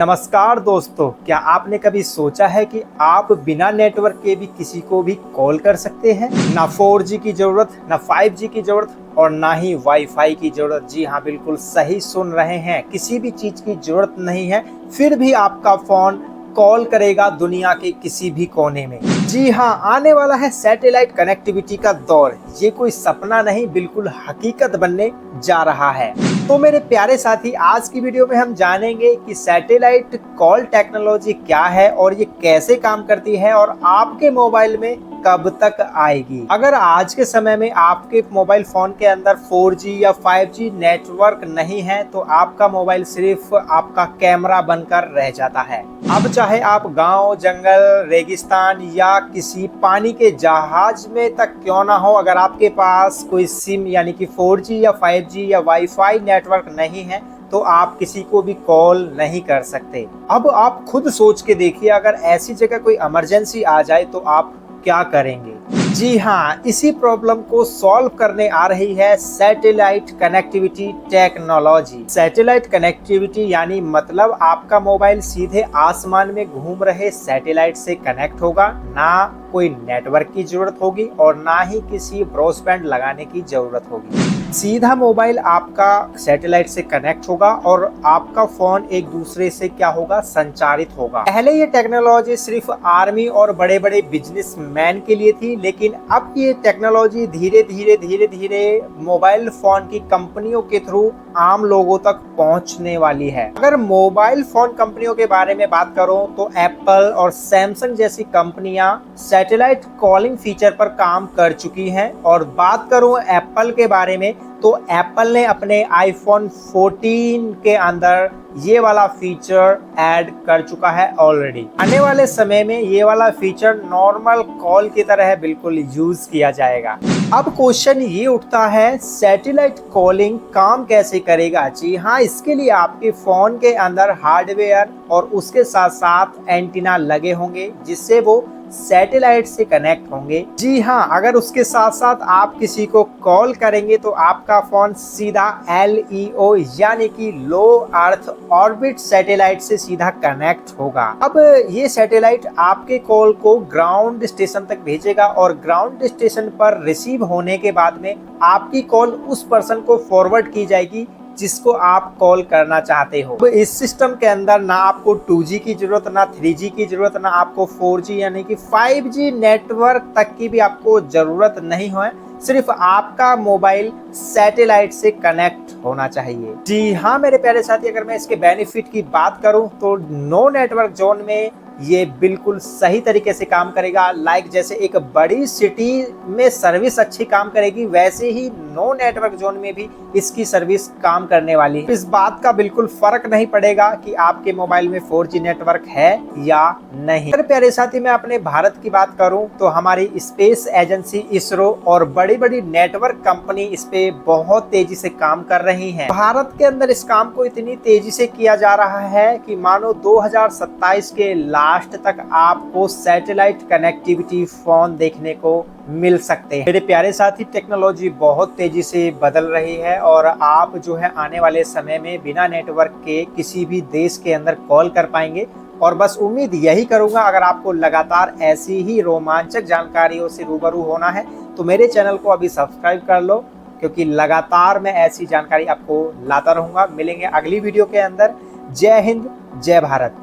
नमस्कार दोस्तों, क्या आपने कभी सोचा है कि आप बिना नेटवर्क के भी किसी को भी कॉल कर सकते हैं? ना 4G की जरूरत, ना 5G की जरूरत और ना ही वाईफाई की जरूरत। जी हाँ, बिल्कुल सही सुन रहे हैं, किसी भी चीज की जरूरत नहीं है, फिर भी आपका फोन कॉल करेगा दुनिया के किसी भी कोने में। जी हाँ, आने वाला है सैटेलाइट कनेक्टिविटी का दौर। ये कोई सपना नहीं, बिल्कुल हकीकत बनने जा रहा है। तो मेरे प्यारे साथी, आज की वीडियो में हम जानेंगे कि सैटेलाइट कॉल टेक्नोलॉजी क्या है और ये कैसे काम करती है और आपके मोबाइल में कब तक आएगी। अगर आज के समय में आपके मोबाइल फोन के अंदर 4G या 5G नेटवर्क नहीं है तो आपका मोबाइल सिर्फ आपका कैमरा बनकर रह जाता है। अब चाहे आप गांव, जंगल, रेगिस्तान या किसी पानी के जहाज में तक क्यों ना हो, अगर आपके पास कोई सिम यानी कि 4G या 5G या वाईफाई नेटवर्क नहीं है तो आप किसी को भी कॉल नहीं कर सकते। अब आप खुद सोच के देखिए, अगर ऐसी जगह कोई इमरजेंसी आ जाए तो आप क्या करेंगे? जी हाँ, इसी प्रॉब्लम को सॉल्व करने आ रही है satellite connectivity technology. Satellite connectivity यानी मतलब आपका मोबाइल सीधे आसमान में घूम रहे सैटेलाइट से कनेक्ट होगा, ना कोई नेटवर्क की जरूरत होगी और ना ही किसी ब्रॉडबैंड लगाने की जरूरत होगी। सीधा मोबाइल आपका सैटेलाइट से कनेक्ट होगा और आपका फोन एक दूसरे से क्या होगा, संचारित होगा। पहले ये टेक्नोलॉजी सिर्फ आर्मी और बड़े बड़े बिजनेसमैन के लिए थी, लेकिन अब ये टेक्नोलॉजी धीरे धीरे मोबाइल फोन की कंपनियों के थ्रू आम लोगों तक पहुंचने वाली है। अगर मोबाइल फोन कंपनियों के बारे में बात करूं तो एप्पल और सैमसंग जैसी कंपनियां सैटेलाइट कॉलिंग फीचर पर काम कर चुकी हैं। और बात करूं एप्पल के बारे में तो एप्पल ने अपने आईफोन 14 के अंदर ये वाला फीचर ऐड कर चुका है ऑलरेडी। आने वाले समय में ये वाला फीचर नॉर्मल कॉल की तरह बिल्कुल यूज किया जाएगा। अब क्वेश्चन ये उठता है, सैटेलाइट कॉलिंग काम कैसे करेगा? जी हाँ, इसके लिए आपके फोन के अंदर हार्डवेयर और उसके साथ साथ एंटीना लगे होंगे जिससे वो सैटेलाइट से कनेक्ट होंगे। जी हाँ, अगर उसके साथ साथ आप किसी को कॉल करेंगे तो आपका फोन सीधा LEO यानी कि लो अर्थ ऑर्बिट सैटेलाइट से सीधा कनेक्ट होगा। अब ये सैटेलाइट आपके कॉल को ग्राउंड स्टेशन तक भेजेगा और ग्राउंड स्टेशन पर रिसीव होने के बाद में आपकी कॉल उस पर्सन को फॉरवर्ड की जाएगी जिसको आप कॉल करना चाहते हो। इस सिस्टम के अंदर ना आपको 2G की जरूरत, ना 3G की जरूरत, ना आपको 4G यानी कि 5G नेटवर्क तक की भी आपको जरूरत नहीं है। सिर्फ आपका मोबाइल सैटेलाइट से कनेक्ट होना चाहिए। जी हाँ मेरे प्यारे साथी, अगर मैं इसके बेनिफिट की बात करूं तो नो नेटवर्क जोन में ये बिल्कुल सही तरीके से काम करेगा। लाइक जैसे एक बड़ी सिटी में सर्विस अच्छी काम करेगी, वैसे ही नो नेटवर्क जोन में भी इसकी सर्विस काम करने वाली है। इस बात का बिल्कुल फर्क नहीं पड़ेगा कि आपके मोबाइल में 4G नेटवर्क है या नहीं। अगर प्यारे साथी मैं अपने भारत की बात करूं तो हमारी स्पेस एजेंसी इसरो और बड़ी बड़ी नेटवर्क कंपनी इस पे बहुत तेजी से काम कर रही हैं। भारत के अंदर इस काम को इतनी तेजी से किया जा रहा है कि मानो 2027 के लास्ट तक आपको सैटेलाइट कनेक्टिविटी फोन देखने को मिल सकते हैं। मेरे प्यारे साथी, टेक्नोलॉजी बहुत तेजी से बदल रही है और आप जो है आने वाले समय में बिना नेटवर्क के किसी भी देश के अंदर कॉल कर पाएंगे। और बस उम्मीद यही करूंगा, अगर आपको लगातार ऐसी ही रोमांचक जानकारियों से रूबरू होना है तो मेरे चैनल को अभी सब्सक्राइब कर लो, क्योंकि लगातार मैं ऐसी जानकारी आपको लाता रहूंगा। मिलेंगे अगली वीडियो के अंदर। जय हिंद, जय भारत।